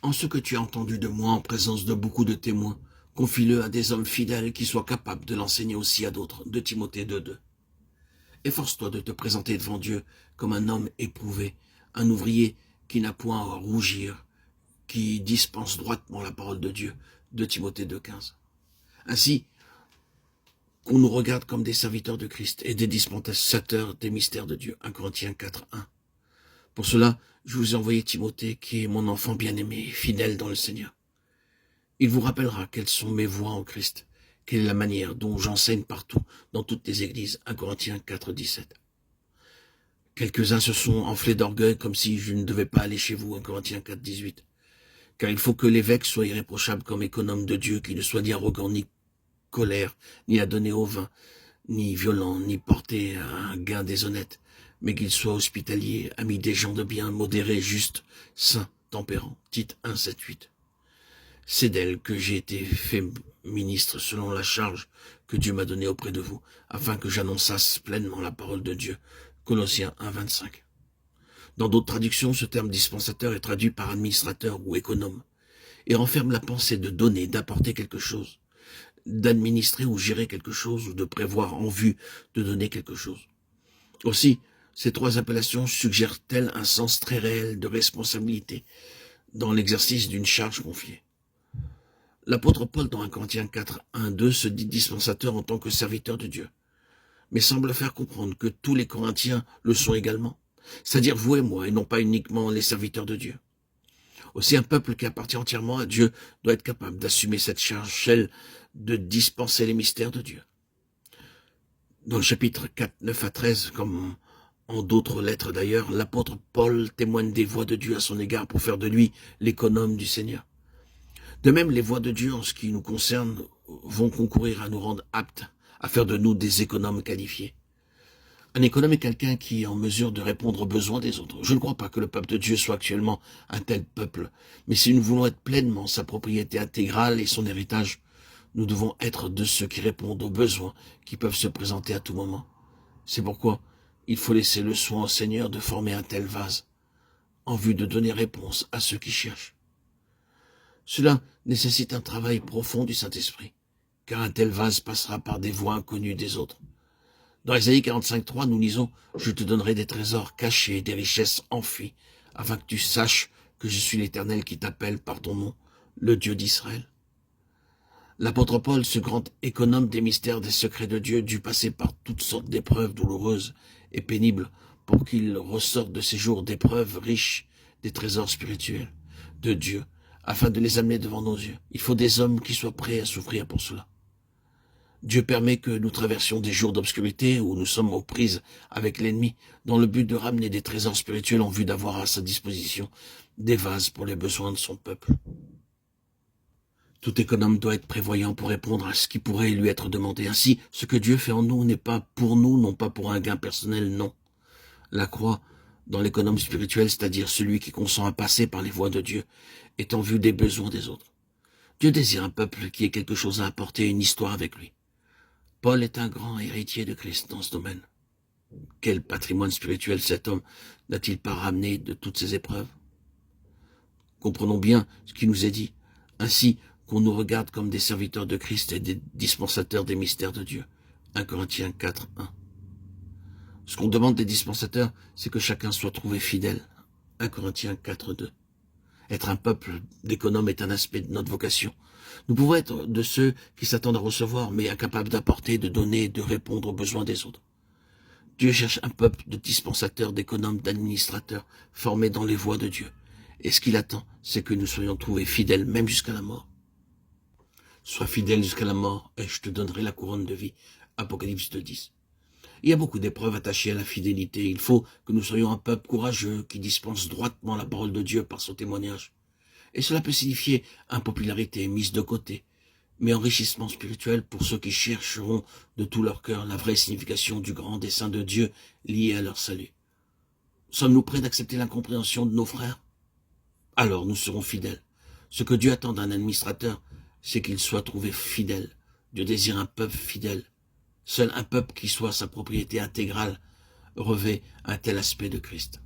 En ce que tu as entendu de moi en présence de beaucoup de témoins, confie-le à des hommes fidèles qui soient capables de l'enseigner aussi à d'autres. De Timothée 2:2. Efforce-toi de te présenter devant Dieu comme un homme éprouvé, un ouvrier qui n'a point à rougir, qui dispense droitement la parole de Dieu. De Timothée 2:15. Ainsi, qu'on nous regarde comme des serviteurs de Christ et des dispensateurs des mystères de Dieu. 1 Corinthiens 4:1. Pour cela, je vous ai envoyé Timothée, qui est mon enfant bien-aimé, fidèle dans le Seigneur. Il vous rappellera quelles sont mes voies en Christ, quelle est la manière dont j'enseigne partout, dans toutes les églises. 1 Corinthiens 4:17. Quelques-uns se sont enflés d'orgueil comme si je ne devais pas aller chez vous. 1 Corinthiens 4:18. Car il faut que l'évêque soit irréprochable comme économe de Dieu, qui ne soit ni arrogant, ni colère, ni adonné au vin, ni violent, ni porté à un gain déshonnête, mais qu'il soit hospitalier, ami des gens de bien, modéré, juste, saint, tempérant. Tite 1, 7, 8. C'est d'elle que j'ai été fait ministre selon la charge que Dieu m'a donnée auprès de vous, afin que j'annonçasse pleinement la parole de Dieu. Colossiens 1, 25. Dans d'autres traductions, ce terme dispensateur est traduit par administrateur ou économe, et renferme la pensée de donner, d'apporter quelque chose, d'administrer ou gérer quelque chose, ou de prévoir en vue de donner quelque chose. Aussi, ces trois appellations suggèrent-elles un sens très réel de responsabilité dans l'exercice d'une charge confiée. L'apôtre Paul, dans 1 Corinthiens 4, 1, 2, se dit dispensateur en tant que serviteur de Dieu, mais semble faire comprendre que tous les Corinthiens le sont également, c'est-à-dire vous et moi, et non pas uniquement les serviteurs de Dieu. Aussi, un peuple qui appartient entièrement à Dieu doit être capable d'assumer cette charge, celle de dispenser les mystères de Dieu. Dans le chapitre 4, 9 à 13, comme en d'autres lettres d'ailleurs, l'apôtre Paul témoigne des voies de Dieu à son égard pour faire de lui l'économe du Seigneur. De même, les voies de Dieu, en ce qui nous concerne, vont concourir à nous rendre aptes à faire de nous des économes qualifiés. Un économe est quelqu'un qui est en mesure de répondre aux besoins des autres. Je ne crois pas que le peuple de Dieu soit actuellement un tel peuple, mais si nous voulons être pleinement sa propriété intégrale et son héritage, nous devons être de ceux qui répondent aux besoins qui peuvent se présenter à tout moment. C'est pourquoi il faut laisser le soin au Seigneur de former un tel vase, en vue de donner réponse à ceux qui cherchent. Cela nécessite un travail profond du Saint-Esprit, car un tel vase passera par des voies inconnues des autres. Dans Ésaïe 45:3, nous lisons « Je te donnerai des trésors cachés, des richesses enfuies, afin que tu saches que je suis l'Éternel qui t'appelle par ton nom, le Dieu d'Israël. » L'apôtre Paul, ce grand économe des mystères des secrets de Dieu, dut passer par toutes sortes d'épreuves douloureuses et pénibles pour qu'il ressorte de ces jours d'épreuves riches des trésors spirituels de Dieu, afin de les amener devant nos yeux. Il faut des hommes qui soient prêts à souffrir pour cela. Dieu permet que nous traversions des jours d'obscurité où nous sommes aux prises avec l'ennemi, dans le but de ramener des trésors spirituels en vue d'avoir à sa disposition des vases pour les besoins de son peuple. Tout économe doit être prévoyant pour répondre à ce qui pourrait lui être demandé. Ainsi, ce que Dieu fait en nous n'est pas pour nous, non pas pour un gain personnel, non. La croix, dans l'économe spirituel, c'est-à-dire celui qui consent à passer par les voies de Dieu, est en vue des besoins des autres. Dieu désire un peuple qui ait quelque chose à apporter, une histoire avec lui. Paul est un grand héritier de Christ dans ce domaine. Quel patrimoine spirituel cet homme n'a-t-il pas ramené de toutes ces épreuves? Comprenons bien ce qui nous est dit. Ainsi qu'on nous regarde comme des serviteurs de Christ et des dispensateurs des mystères de Dieu. 1 Corinthiens 4, 1. Ce qu'on demande des dispensateurs, c'est que chacun soit trouvé fidèle. 1 Corinthiens 4, 2. Être un peuple d'économes est un aspect de notre vocation. Nous pouvons être de ceux qui s'attendent à recevoir, mais incapables d'apporter, de donner, de répondre aux besoins des autres. Dieu cherche un peuple de dispensateurs, d'économes, d'administrateurs, formés dans les voies de Dieu. Et ce qu'il attend, c'est que nous soyons trouvés fidèles, même jusqu'à la mort. Sois fidèle jusqu'à la mort, et je te donnerai la couronne de vie. Apocalypse 2:10. Il y a beaucoup d'épreuves attachées à la fidélité. Il faut que nous soyons un peuple courageux qui dispense droitement la parole de Dieu par son témoignage. Et cela peut signifier impopularité, mise de côté, mais enrichissement spirituel pour ceux qui chercheront de tout leur cœur la vraie signification du grand dessein de Dieu lié à leur salut. Sommes-nous prêts d'accepter l'incompréhension de nos frères? Alors nous serons fidèles. Ce que Dieu attend d'un administrateur, c'est qu'il soit trouvé fidèle. Dieu désire un peuple fidèle. Seul un peuple qui soit sa propriété intégrale revêt un tel aspect de Christ.